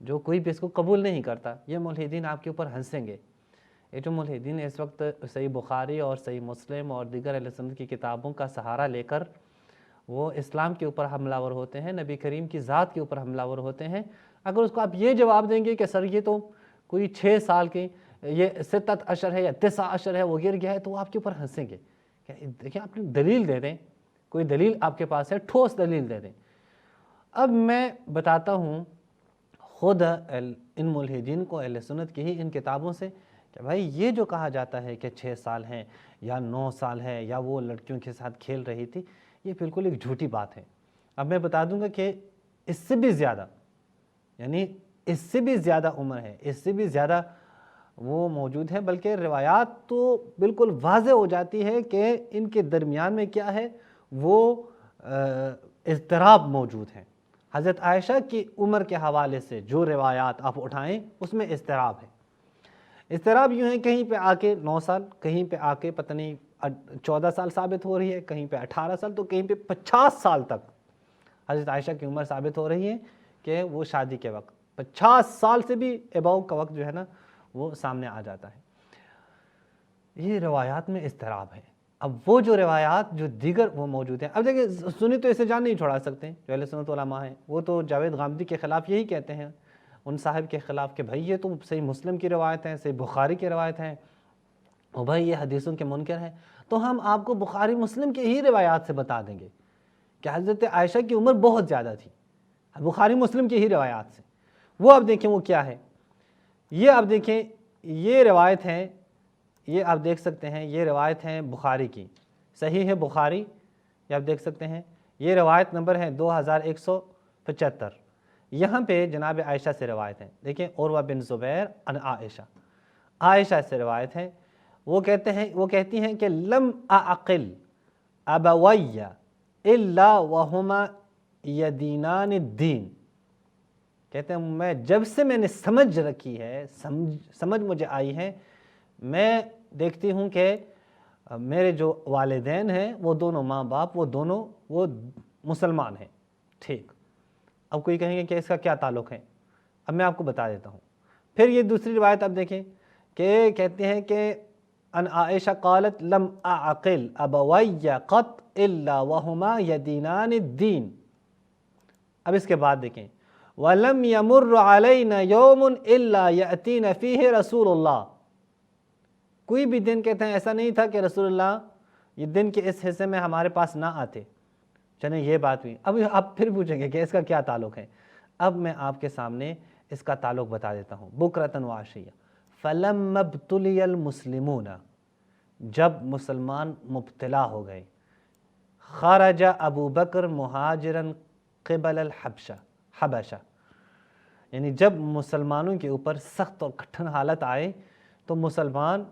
جو کوئی بھی اس کو قبول نہیں کرتا، یہ ملحدین آپ کے اوپر ہنسیں گے۔ یہ جو ملحدین اس وقت صحیح بخاری اور صحیح مسلم اور دیگر اہل سنت کی کتابوں کا سہارا لے کر وہ اسلام کے اوپر حملہ ور ہوتے ہیں، نبی کریم کی ذات کے اوپر حملہ ور ہوتے ہیں، اگر اس کو آپ یہ جواب دیں گے کہ سر یہ تو کوئی 6 سال کی یہ 7 اشر ہے یا 9 اشر ہے وہ گر گیا ہے، تو وہ آپ کے اوپر ہنسیں گے۔ دیکھیں آپ نے دلیل دے دیں، کوئی دلیل آپ کے پاس ہے، ٹھوس دلیل دے دیں۔ اب میں بتاتا ہوں خود ان ملحدین کو اہل سنت کی ہی ان کتابوں سے کہ بھائی یہ جو کہا جاتا ہے کہ 6 سال ہیں یا 9 سال ہے یا وہ لڑکیوں کے ساتھ کھیل رہی تھی، یہ بالکل ایک جھوٹی بات ہے۔ اب میں بتا دوں گا کہ اس سے بھی زیادہ، یعنی اس سے بھی زیادہ عمر ہے، اس سے بھی زیادہ وہ موجود ہے، بلکہ روایات تو بالکل واضح ہو جاتی ہے کہ ان کے درمیان میں کیا ہے، وہ اضطراب موجود ہیں۔ حضرت عائشہ کی عمر کے حوالے سے جو روایات آپ اٹھائیں اس میں اضطراب ہے۔ اضطراب یوں ہے کہیں پہ آ کے 9 سال، کہیں پہ آ کے پتہ نہیں 14 سال ثابت ہو رہی ہے، کہیں پہ 18 سال، تو کہیں پہ 50 سال تک حضرت عائشہ کی عمر ثابت ہو رہی ہے کہ وہ شادی کے وقت 50 سال سے بھی اباؤ کا وقت جو ہے نا وہ سامنے آ جاتا ہے۔ یہ روایات میں اضطراب ہے۔ اب وہ جو روایات جو دیگر وہ موجود ہیں، اب دیکھیں سنی تو اسے جان نہیں چھوڑا سکتے، جو اہل سنت علماء ہیں وہ تو جاوید غامدی کے خلاف یہی کہتے ہیں ان صاحب کے خلاف کہ بھائی یہ تو صحیح مسلم کی روایت ہیں، صحیح بخاری کی روایت ہیں، اور بھائی یہ حدیثوں کے منکر ہیں۔ تو ہم آپ کو بخاری مسلم کے ہی روایات سے بتا دیں گے کہ حضرت عائشہ کی عمر بہت زیادہ تھی، بخاری مسلم کی ہی روایات سے۔ وہ اب دیکھیں وہ کیا ہے، یہ اب دیکھیں یہ روایت ہیں، یہ آپ دیکھ سکتے ہیں، یہ روایت ہیں بخاری کی، صحیح ہے بخاری، یہ آپ دیکھ سکتے ہیں، یہ روایت نمبر ہے 2175۔ یہاں پہ جناب عائشہ سے روایت ہے، دیکھیں عروہ بن زبیر عن عائشہ، عائشہ سے روایت ہے، وہ کہتی ہیں کہ لم اعقل ابوی الا وہما یدینان الدین، کہتے ہیں میں جب سے میں نے سمجھ رکھی ہے، سمجھ مجھے آئی ہے، میں دیکھتی ہوں کہ میرے جو والدین ہیں وہ دونوں ماں باپ وہ مسلمان ہیں۔ ٹھیک، اب کوئی کہیں گے کہ اس کا کیا تعلق ہے، اب میں آپ کو بتا دیتا ہوں۔ پھر یہ دوسری روایت اب دیکھیں کہ کہتے ہیں کہ ان عائشہ قالت لم اعقل ابوی قط الا وہما یدینان الدین۔ اب اس کے بعد دیکھیں وَلَمْ يَمُرُّ عَلَيْنَا يَوْمٌ إِلَّا يَأْتِينَ فِيهِ رسول اللہ، کوئی بھی دن کہتے ہیں ایسا نہیں تھا کہ رسول اللہ یہ دن کے اس حصے میں ہمارے پاس نہ آتے۔ چلیں یہ بات ہوئی، اب آپ پھر پوچھیں گے کہ اس کا کیا تعلق ہے، اب میں آپ کے سامنے اس کا تعلق بتا دیتا ہوں۔ بکرۃ وعشیہ فَلَمَّا ابْتُلِيَ الْمُسْلِمُونَ، جب مسلمان مبتلا ہو گئے، خرج ابو بکر مہاجراً قبل حبشہ، یعنی جب مسلمانوں کے اوپر سخت اور کٹھن حالت آئے تو مسلمان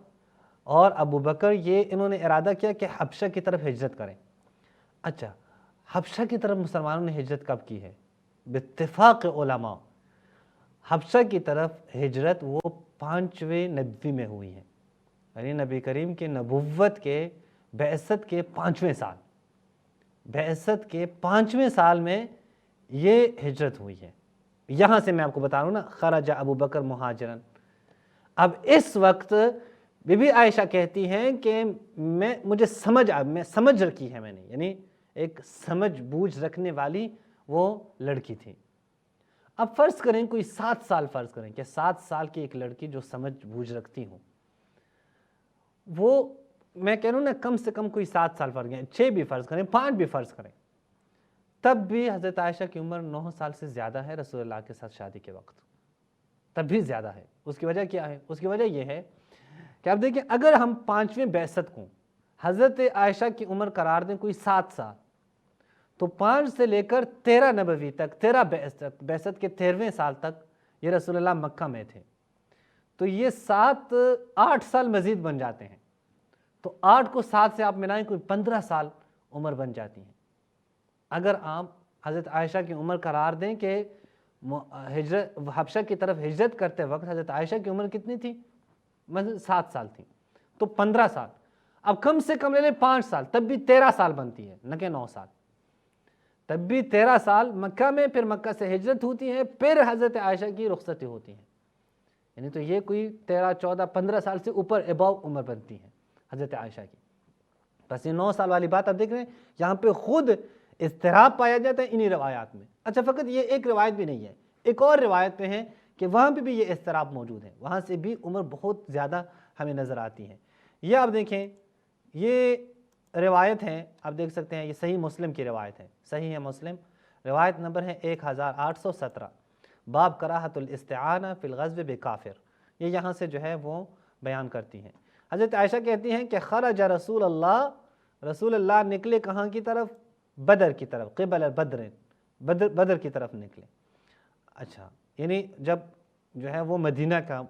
اور ابو بکر یہ انہوں نے ارادہ کیا کہ حبشہ کی طرف ہجرت کریں۔ اچھا، حبشہ کی طرف مسلمانوں نے ہجرت کب کی ہے؟ باتفاق علماء حبشہ کی طرف ہجرت وہ 5ویں نبوی میں ہوئی ہے، یعنی نبی کریم کی نبوت کے بعثت کے 5ویں سال، بعثت کے 5ویں سال میں یہ ہجرت ہوئی ہے۔ یہاں سے میں آپ کو بتا رہا ہوں نا، خرج ابو بکر مہاجرن۔ اب اس وقت بی بی عائشہ کہتی ہیں کہ میں سمجھ رکھی ہے میں نے، یعنی ایک سمجھ بوجھ رکھنے والی وہ لڑکی تھی۔ اب فرض کریں کوئی 7 سال، فرض کریں کہ 7 سال کی ایک لڑکی جو سمجھ بوجھ رکھتی ہوں، وہ میں کہہ رہا ہوں نا کم سے کم کوئی 7 سال فرض کریں، 6 بھی فرض کریں، 5 بھی فرض کریں، تب بھی حضرت عائشہ کی عمر 9 سال سے زیادہ ہے رسول اللہ کے ساتھ شادی کے وقت، تب بھی زیادہ ہے۔ اس کی وجہ کیا ہے؟ اس کی وجہ یہ ہے کہ اب دیکھیں اگر ہم 5ویں بعثت کو حضرت عائشہ کی عمر قرار دیں کوئی 7 سال، تو 5 سے لے کر 13 نبوی تک، 13 بعثت کے 13ویں سال تک یہ رسول اللہ مکہ میں تھے، تو یہ 8 سال مزید بن جاتے ہیں، تو 8 کو 7 سے آپ ملائیں کوئی 15 سال عمر بن جاتی ہیں۔ اگر آپ حضرت عائشہ کی عمر قرار دیں کہ حبشہ کی طرف ہجرت کرتے وقت حضرت عائشہ کی عمر کتنی تھی؟ 7 سال تھی، تو 15 سال، اب کم سے کم لے لیں 5 سال، تب بھی 13 سال بنتی ہے، نہ کہ 9 سال، تب بھی 13 سال مکہ میں، پھر مکہ سے ہجرت ہوتی ہے، پھر حضرت عائشہ کی رخصتی ہوتی ہے، یعنی تو یہ کوئی 13 14 15 سال سے اوپر اباؤ عمر بنتی ہے حضرت عائشہ کی۔ بس یہ 9 سال والی بات آپ دیکھ رہے ہیں، یہاں پہ خود اضطراب پایا جاتا ہے انہی روایات میں۔ اچھا فقط یہ ایک روایت بھی نہیں ہے، ایک اور روایت پہ ہیں کہ وہاں پہ بھی یہ اضطراب موجود ہے، وہاں سے بھی عمر بہت زیادہ ہمیں نظر آتی ہے۔ یہ آپ دیکھیں، یہ روایت ہے، آپ دیکھ سکتے ہیں، یہ صحیح مسلم کی روایت ہے، صحیح ہے مسلم، روایت نمبر ہے 1817، باب کراہت الاستعانہ فی الغزو بکافر، یہ یہاں سے جو ہے وہ بیان کرتی ہیں۔ حضرت عائشہ کہتی ہیں کہ خرج رسول اللہ نکلے کہاں کی طرف؟ بدر کی طرف، قبل بدر کی طرف نکلے۔ اچھا، یعنی جب جو ہے وہ مدینہ کا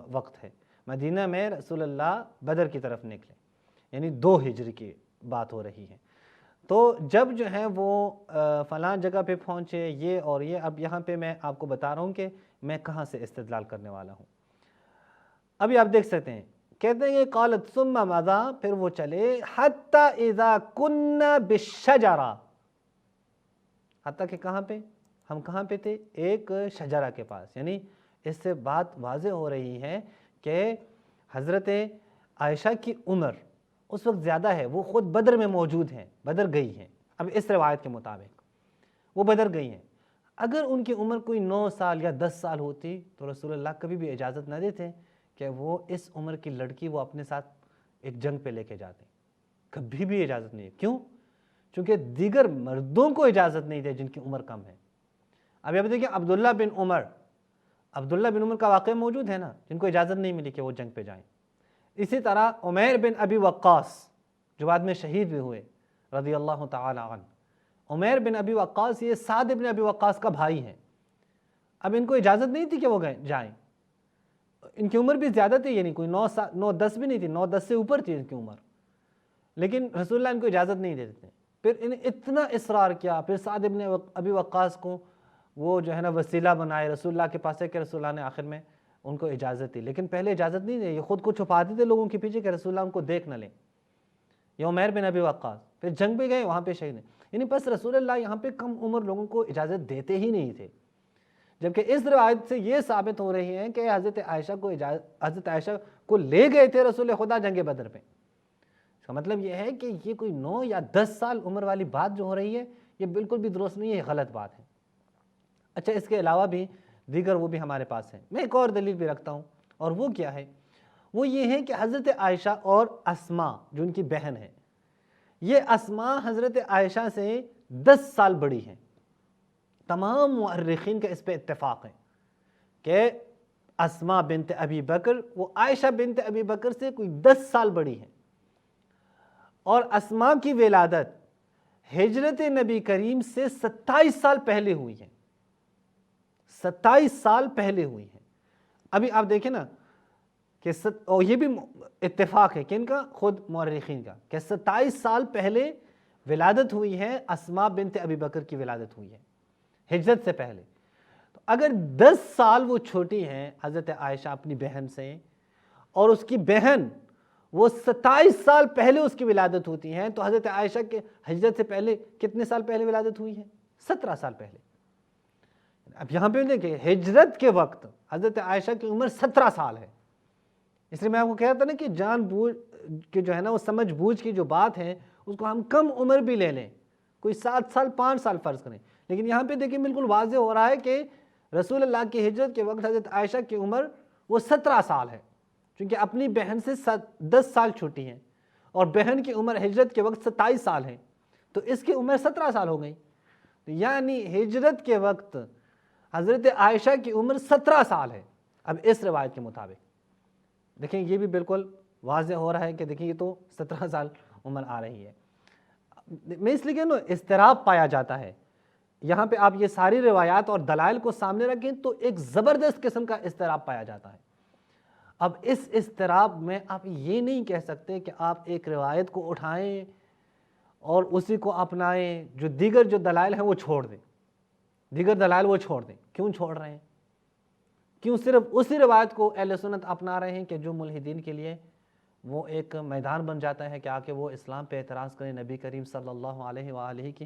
وقت ہے، مدینہ میں رسول اللہ بدر کی طرف نکلے، یعنی 2 ہجری کی بات ہو رہی ہے۔ تو جب جو ہے وہ فلاں جگہ پہ پہنچے، یہ اور یہ، اب یہاں پہ میں آپ کو بتا رہا ہوں کہ میں کہاں سے استدلال کرنے والا ہوں۔ ابھی آپ دیکھ سکتے ہیں، کہتے ہیں کہ قالت ثم مضى، پھر وہ چلے، حتی اذا كنا بالشجرہ، حتیٰ کہ کہاں پہ؟ ہم کہاں پہ تھے؟ ایک شجرہ کے پاس، یعنی اس سے بات واضح ہو رہی ہے کہ حضرت عائشہ کی عمر اس وقت زیادہ ہے، وہ خود بدر میں موجود ہیں، بدر گئی ہیں۔ اب اس روایت کے مطابق وہ بدر گئی ہیں، اگر ان کی عمر کوئی 9 سال یا 10 سال ہوتی تو رسول اللہ کبھی بھی اجازت نہ دیتے کہ وہ اس عمر کی لڑکی وہ اپنے ساتھ ایک جنگ پہ لے کے جاتے، کبھی بھی اجازت نہیں ہے۔ کیوں؟ چونکہ دیگر مردوں کو اجازت نہیں دے جن کی عمر کم ہے۔ اب آپ دیکھیں عبداللہ بن عمر کا واقعہ موجود ہے نا، جن کو اجازت نہیں ملی کہ وہ جنگ پہ جائیں۔ اسی طرح عمیر بن ابی وقاص جو بعد میں شہید بھی ہوئے رضی اللہ تعالی عنہ، عمیر بن ابی وقاص یہ سعد بن ابی وقاص کا بھائی ہیں۔ اب ان کو اجازت نہیں تھی کہ وہ جائیں، ان کی عمر بھی زیادہ تھی، یعنی کوئی 9-10 بھی نہیں تھی، 9-10 سے اوپر تھی ان کی عمر، لیکن رسول اللہ ان کو اجازت نہیں دیتے تھے۔ پھر انہیں اتنا اصرار کیا، پھر سعد بن ابی وقاص کو وہ جو ہے نا وسیلہ بنائے رسول اللہ کے پاس ہے کہ رسول اللہ نے آخر میں ان کو اجازت دی، لیکن پہلے اجازت نہیں دی، یہ خود کو چھپاتے تھے لوگوں کے پیچھے کہ رسول اللہ ان کو دیکھ نہ لیں۔ یہ عمیر بن ابی وقاص پھر جنگ پہ گئے، وہاں پہ شہید ہیں، یعنی بس رسول اللہ یہاں پہ کم عمر لوگوں کو اجازت دیتے ہی نہیں تھے۔ جبکہ اس روایت سے یہ ثابت ہو رہی ہے کہ حضرت عائشہ کو لے گئے تھے رسول خدا جنگ بدر پہ۔ اس کا مطلب یہ ہے کہ یہ کوئی 9 یا 10 سال عمر والی بات جو ہو رہی ہے یہ بالکل بھی درست نہیں ہے، یہ غلط بات ہے۔ اچھا، اس کے علاوہ بھی دیگر وہ بھی ہمارے پاس ہیں، میں ایک اور دلیل بھی رکھتا ہوں، اور وہ کیا ہے؟ وہ یہ ہے کہ حضرت عائشہ اور اسماء جو ان کی بہن ہے، یہ اسماء حضرت عائشہ سے 10 سال بڑی ہیں۔ تمام مؤرخین کا اس پہ اتفاق ہے کہ اسماء بنت ابی بکر وہ عائشہ بنت ابی بکر سے کوئی 10 سال بڑی ہیں، اور اسماء کی ولادت ہجرت نبی کریم سے 27 سال پہلے ہوئی ہے، 27 سال پہلے ہوئی ہے۔ ابھی آپ دیکھیں نا کہ اور یہ بھی اتفاق ہے کہ ان کا خود مورخین کا کہ 27 سال پہلے ولادت ہوئی ہے، اسماء بنت ابی بکر کی ولادت ہوئی ہے ہجرت سے پہلے۔ تو اگر 10 سال وہ چھوٹی ہیں حضرت عائشہ اپنی بہن سے، اور اس کی بہن وہ 27 سال پہلے اس کی ولادت ہوتی ہیں، تو حضرت عائشہ کے ہجرت سے پہلے کتنے سال پہلے ولادت ہوئی ہے؟ 17 سال پہلے۔ اب یہاں پہ دیکھیں ہجرت کے وقت حضرت عائشہ کی عمر 17 سال ہے۔ اس لیے میں آپ کو کہا تھا نا کہ جان بوجھ کے جو ہے نا وہ سمجھ بوجھ کی جو بات ہے اس کو ہم کم عمر بھی لے لیں، کوئی 7 سال 5 سال فرض کریں، لیکن یہاں پہ دیکھیں بالکل واضح ہو رہا ہے کہ رسول اللہ کی ہجرت کے وقت حضرت عائشہ کی عمر وہ 17 سال ہے، چونکہ اپنی بہن سے 10 سال چھوٹی ہیں، اور بہن کی عمر ہجرت کے وقت 27 سال ہے، تو اس کی عمر 17 سال ہو گئی۔ یعنی ہجرت کے وقت حضرت عائشہ کی عمر 17 سال ہے۔ اب اس روایت کے مطابق دیکھیں یہ بھی بالکل واضح ہو رہا ہے کہ دیکھیں یہ تو 17 سال عمر آ رہی ہے۔ میں اس لیے کہ اضطراب پایا جاتا ہے، یہاں پہ آپ یہ ساری روایات اور دلائل کو سامنے رکھیں تو ایک زبردست قسم کا اضطراب پایا جاتا ہے۔ اب اس اضطراب میں آپ یہ نہیں کہہ سکتے کہ آپ ایک روایت کو اٹھائیں اور اسی کو اپنائیں، جو دیگر جو دلائل ہیں وہ چھوڑ دیں، دیگر دلائل وہ چھوڑ دیں۔ کیوں چھوڑ رہے ہیں؟ کیوں صرف اسی روایت کو اہل سنت اپنا رہے ہیں کہ جو ملحدین کے لیے وہ ایک میدان بن جاتا ہے کہ آ کے وہ اسلام پہ اعتراض کریں، نبی کریم صلی اللہ علیہ وآلہ کی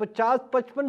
50, 55,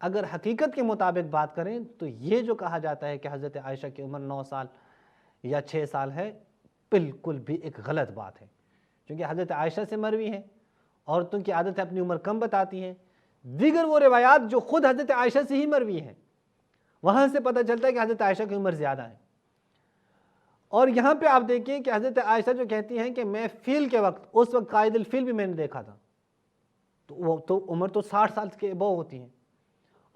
اگر حقیقت کے مطابق بات کریں تو یہ جو کہا جاتا ہے کہ حضرت عائشہ کی عمر 9 سال یا 6 سال ہے، بالکل بھی ایک غلط بات ہے، کیونکہ حضرت عائشہ سے مروی ہے، عورتوں کی عادت ہے اپنی عمر کم بتاتی ہیں۔ دیگر وہ روایات جو خود حضرت عائشہ سے ہی مروی ہیں، وہاں سے پتہ چلتا ہے کہ حضرت عائشہ کی عمر زیادہ ہے۔ اور یہاں پہ آپ دیکھیں کہ حضرت عائشہ جو کہتی ہیں کہ میں فیل کے وقت، اس وقت قائد الفیل بھی میں نے دیکھا تھا، تو وہ تو عمر تو 60 سال کے ابو ہوتی ہیں۔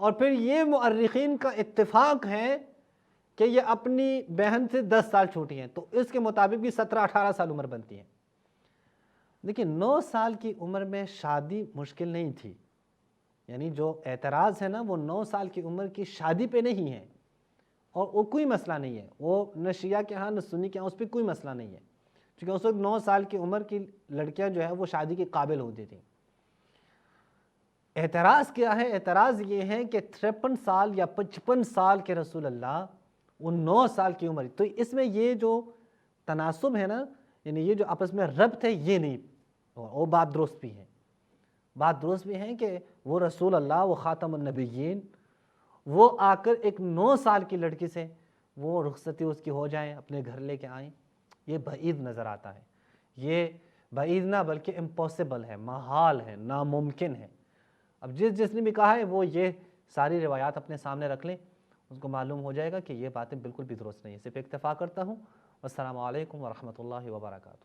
اور پھر یہ مؤرخین کا اتفاق ہے کہ یہ اپنی بہن سے 10 سال چھوٹی ہیں، تو اس کے مطابق بھی 17-18 سال عمر بنتی ہیں۔ لیکن 9 سال کی عمر میں شادی مشکل نہیں تھی، یعنی جو اعتراض ہے نا وہ 9 سال کی عمر کی شادی پہ نہیں ہے، اور وہ کوئی مسئلہ نہیں ہے، وہ نہ شیعہ کے ہاں نہ سنی کے ہاں اس پہ کوئی مسئلہ نہیں ہے، کیونکہ اس وقت 9 سال کی عمر کی لڑکیاں جو ہے وہ شادی کے قابل ہوتی تھیں۔ اعتراض کیا ہے؟ اعتراض یہ ہے کہ 53 سال یا 55 سال کے رسول اللہ وہ 9 سال کی عمر، تو اس میں یہ جو تناسب ہے نا، یعنی یہ جو آپس میں ربط ہے، یہ نہیں، وہ بات درست بھی ہے، بات درست بھی ہے کہ وہ رسول اللہ، وہ خاتم النبیین، وہ آ کر ایک 9 سال کی لڑکی سے وہ رخصتی اس کی ہو جائیں، اپنے گھر لے کے آئیں، یہ بعید نظر آتا ہے، یہ بعید نہ بلکہ امپاسبل ہے، محال ہے، ناممکن ہے۔ اب جس نے بھی کہا ہے وہ یہ ساری روایات اپنے سامنے رکھ لیں، اس کو معلوم ہو جائے گا کہ یہ باتیں بالکل بھی درست نہیں ہے۔ صرف اکتفا کرتا ہوں۔ والسلام علیکم ورحمۃ اللہ وبرکاتہ۔